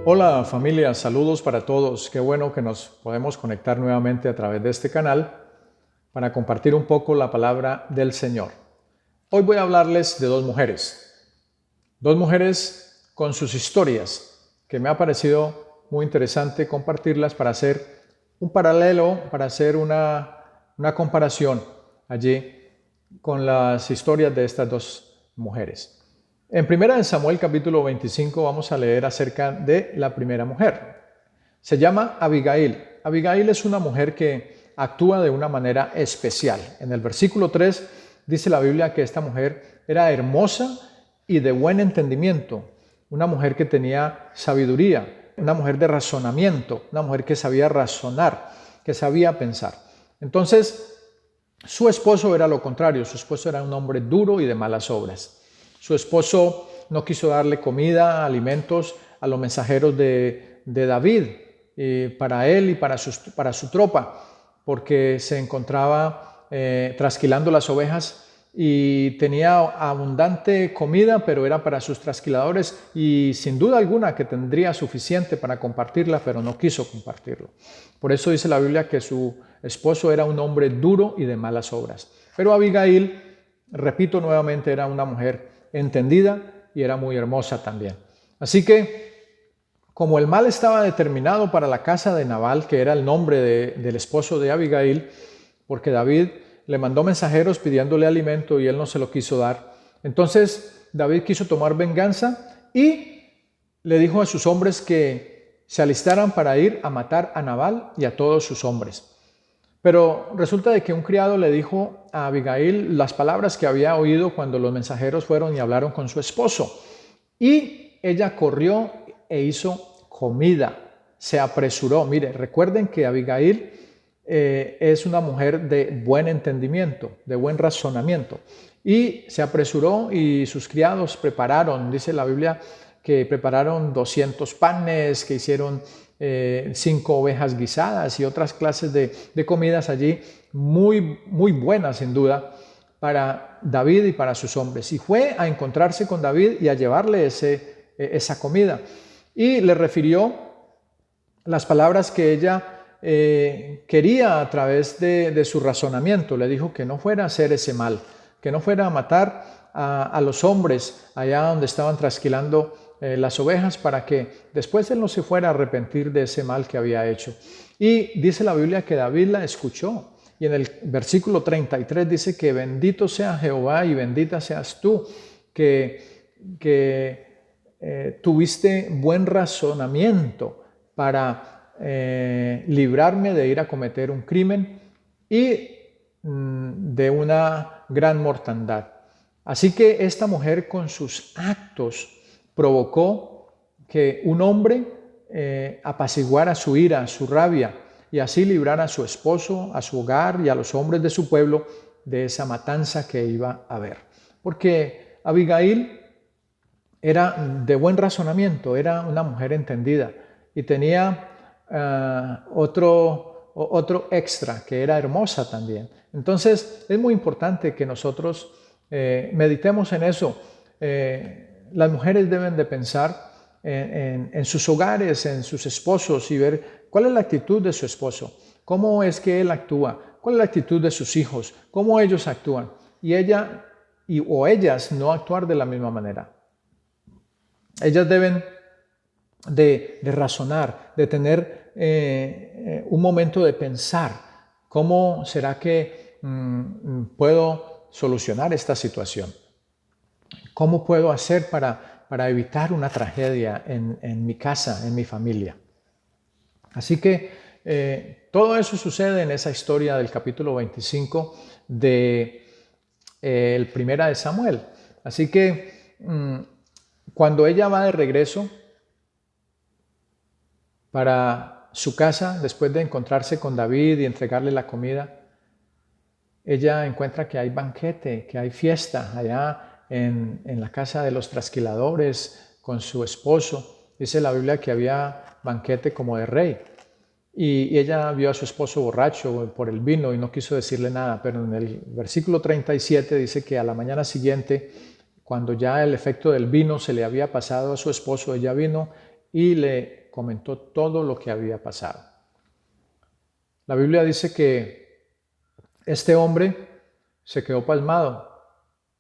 Hola familia, saludos para todos. Qué bueno que nos podemos conectar nuevamente a través de este canal para compartir un poco la palabra del Señor. Hoy voy a hablarles de dos mujeres con sus historias que me ha parecido muy interesante compartirlas para hacer un paralelo, para hacer una comparación allí con las historias de estas dos mujeres. En 1 Samuel capítulo 25 vamos a leer acerca de la primera mujer. Se llama Abigail. Abigail es una mujer que actúa de una manera especial. En el versículo 3 dice la Biblia que esta mujer era hermosa y de buen entendimiento, una mujer que tenía sabiduría, una mujer de razonamiento, una mujer que sabía razonar, que sabía pensar. Entonces, su esposo era lo contrario, su esposo era un hombre duro y de malas obras. Su esposo no quiso darle comida, alimentos a los mensajeros de David, para él y para su tropa, porque se encontraba trasquilando las ovejas y tenía abundante comida, pero era para sus trasquiladores y sin duda alguna que tendría suficiente para compartirla, pero no quiso compartirlo. Por eso dice la Biblia que su esposo era un hombre duro y de malas obras. Pero Abigail, repito nuevamente, era una mujer entendida y era muy hermosa también. Así que, como el mal estaba determinado para la casa de Nabal, que era el nombre del esposo de Abigail, porque David le mandó mensajeros pidiéndole alimento y él no se lo quiso dar. Entonces David quiso tomar venganza y le dijo a sus hombres que se alistaran para ir a matar a Nabal y a todos sus hombres. Pero resulta de que un criado le dijo a Abigail las palabras que había oído cuando los mensajeros fueron y hablaron con su esposo. Y ella corrió e hizo comida, se apresuró. Mire, recuerden que Abigail es una mujer de buen entendimiento, de buen razonamiento. Y se apresuró y sus criados prepararon, dice la Biblia, que prepararon 200 panes, que hicieron 5 ovejas guisadas y otras clases de comidas allí, muy, muy buenas sin duda, para David y para sus hombres. Y fue a encontrarse con David y a llevarle esa comida. Y le refirió las palabras que ella quería a través de su razonamiento. Le dijo que no fuera a hacer ese mal, que no fuera a matar a los hombres allá donde estaban trasquilando las ovejas, para que después él no se fuera a arrepentir de ese mal que había hecho. Y dice la Biblia que David la escuchó. Y en el versículo 33 dice que bendito sea Jehová y bendita seas tú, que tuviste buen razonamiento para librarme de ir a cometer un crimen y de una gran mortandad. Así que esta mujer con sus actos provocó que un hombre apaciguara su ira, su rabia, y así librara a su esposo, a su hogar y a los hombres de su pueblo de esa matanza que iba a haber. Porque Abigail era de buen razonamiento, era una mujer entendida y tenía otro extra, que era hermosa también. Entonces es muy importante que nosotros meditemos en eso. Las mujeres deben de pensar en sus hogares, en sus esposos, y ver cuál es la actitud de su esposo, cómo es que él actúa, cuál es la actitud de sus hijos, cómo ellos actúan, y ellas no actuar de la misma manera. Ellas deben de razonar, de tener un momento de pensar, ¿cómo será que puedo solucionar esta situación? ¿Cómo puedo hacer para evitar una tragedia en mi casa, en mi familia? Así que todo eso sucede en esa historia del capítulo 25 de el 1 Samuel. Así que cuando ella va de regreso para su casa, después de encontrarse con David y entregarle la comida, ella encuentra que hay banquete, que hay fiesta allá en la casa de los trasquiladores con su esposo. Dice la Biblia que había banquete como de rey. Y ella vio a su esposo borracho por el vino y no quiso decirle nada, pero en el versículo 37 dice que a la mañana siguiente, cuando ya el efecto del vino se le había pasado a su esposo, ella vino y le comentó todo lo que había pasado. La Biblia dice que este hombre se quedó pasmado,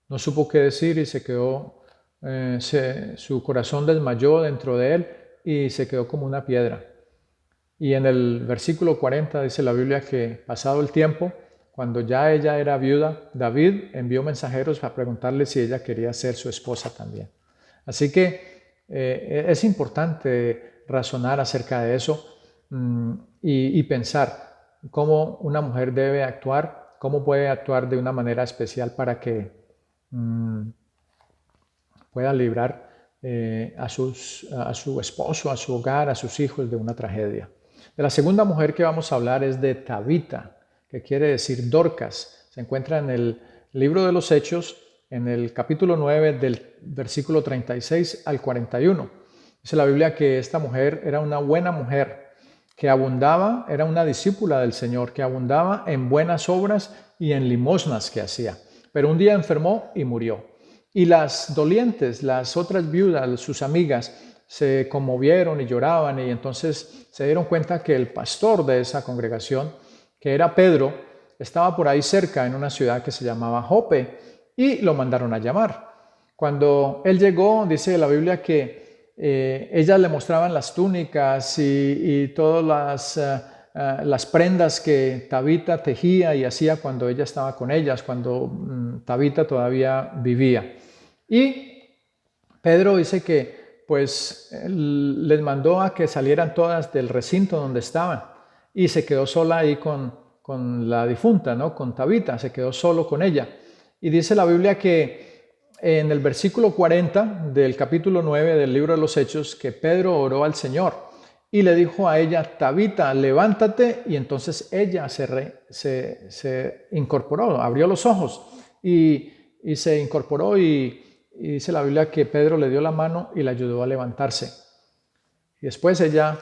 no supo qué decir y se quedó, su corazón desmayó dentro de él y se quedó como una piedra. Y en el versículo 40 dice la Biblia que pasado el tiempo, cuando ya ella era viuda, David envió mensajeros para preguntarle si ella quería ser su esposa también. Así que es importante razonar acerca de eso y pensar cómo una mujer debe actuar, cómo puede actuar de una manera especial para que pueda librar a su esposo, a su hogar, a sus hijos de una tragedia. De la segunda mujer que vamos a hablar es de Tabita, que quiere decir Dorcas. Se encuentra en el libro de los Hechos, en el capítulo 9, del versículo 36 al 41. Dice la Biblia que esta mujer era una buena mujer, que abundaba, era una discípula del Señor, que abundaba en buenas obras y en limosnas que hacía. Pero un día enfermó y murió. Y las dolientes, las otras viudas, sus amigas, se conmovieron y lloraban, y entonces se dieron cuenta que el pastor de esa congregación, que era Pedro, estaba por ahí cerca en una ciudad que se llamaba Jope, y lo mandaron a llamar. Cuando él llegó, dice la Biblia que ellas le mostraban las túnicas y todas las prendas que Tabita tejía y hacía cuando ella estaba con ellas, cuando Tabita todavía vivía. Y Pedro dice que pues les mandó a que salieran todas del recinto donde estaban, y se quedó sola ahí con la difunta, ¿no? Con Tabita, se quedó solo con ella. Y dice la Biblia que en el versículo 40 del capítulo 9 del libro de los Hechos, que Pedro oró al Señor y le dijo a ella: Tabita, levántate. Y entonces ella se incorporó, abrió los ojos y se incorporó, y dice la Biblia que Pedro le dio la mano y la ayudó a levantarse. Y después ella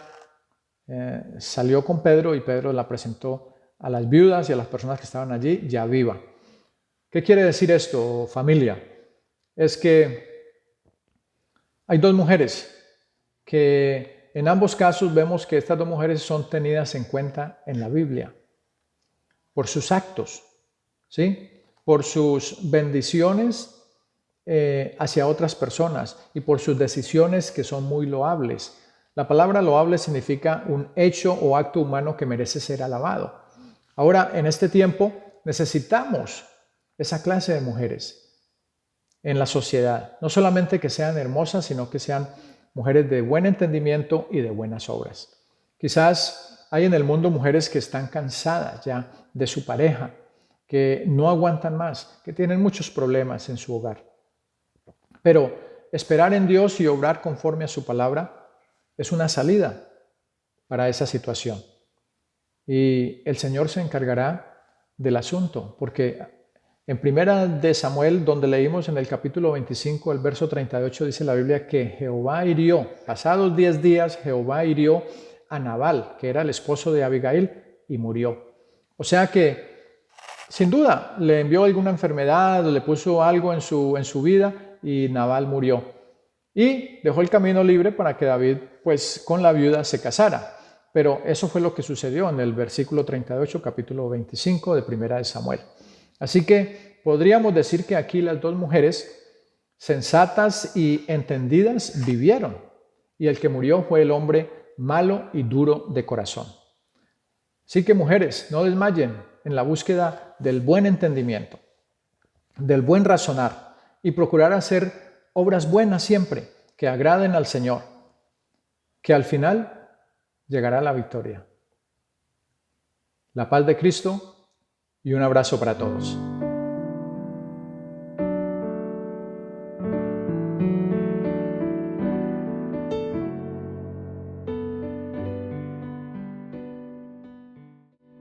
salió con Pedro, y Pedro la presentó a las viudas y a las personas que estaban allí ya viva. ¿Qué quiere decir esto, familia? Es que hay dos mujeres que en ambos casos vemos que estas dos mujeres son tenidas en cuenta en la Biblia por sus actos, ¿sí? Por sus bendiciones hacia otras personas y por sus decisiones que son muy loables. La palabra loable significa un hecho o acto humano que merece ser alabado. Ahora, en este tiempo, necesitamos esa clase de mujeres en la sociedad. No solamente que sean hermosas, sino que sean mujeres de buen entendimiento y de buenas obras. Quizás hay en el mundo mujeres que están cansadas ya de su pareja, que no aguantan más, que tienen muchos problemas en su hogar. Pero esperar en Dios y obrar conforme a su palabra es una salida para esa situación. Y el Señor se encargará del asunto, porque en primera de Samuel, donde leímos en el capítulo 25, el verso 38, dice la Biblia que Jehová hirió, pasados 10 días, Jehová hirió a Nabal, que era el esposo de Abigail, y murió. O sea que, sin duda, le envió alguna enfermedad, le puso algo en su vida, y Nabal murió. Y dejó el camino libre para que David, pues, con la viuda se casara. Pero eso fue lo que sucedió en el versículo 38, capítulo 25 de primera de Samuel. Así que podríamos decir que aquí las dos mujeres sensatas y entendidas vivieron, y el que murió fue el hombre malo y duro de corazón. Así que, mujeres, no desmayen en la búsqueda del buen entendimiento, del buen razonar, y procurar hacer obras buenas siempre que agraden al Señor, que al final llegará la victoria. La paz de Cristo y un abrazo para todos.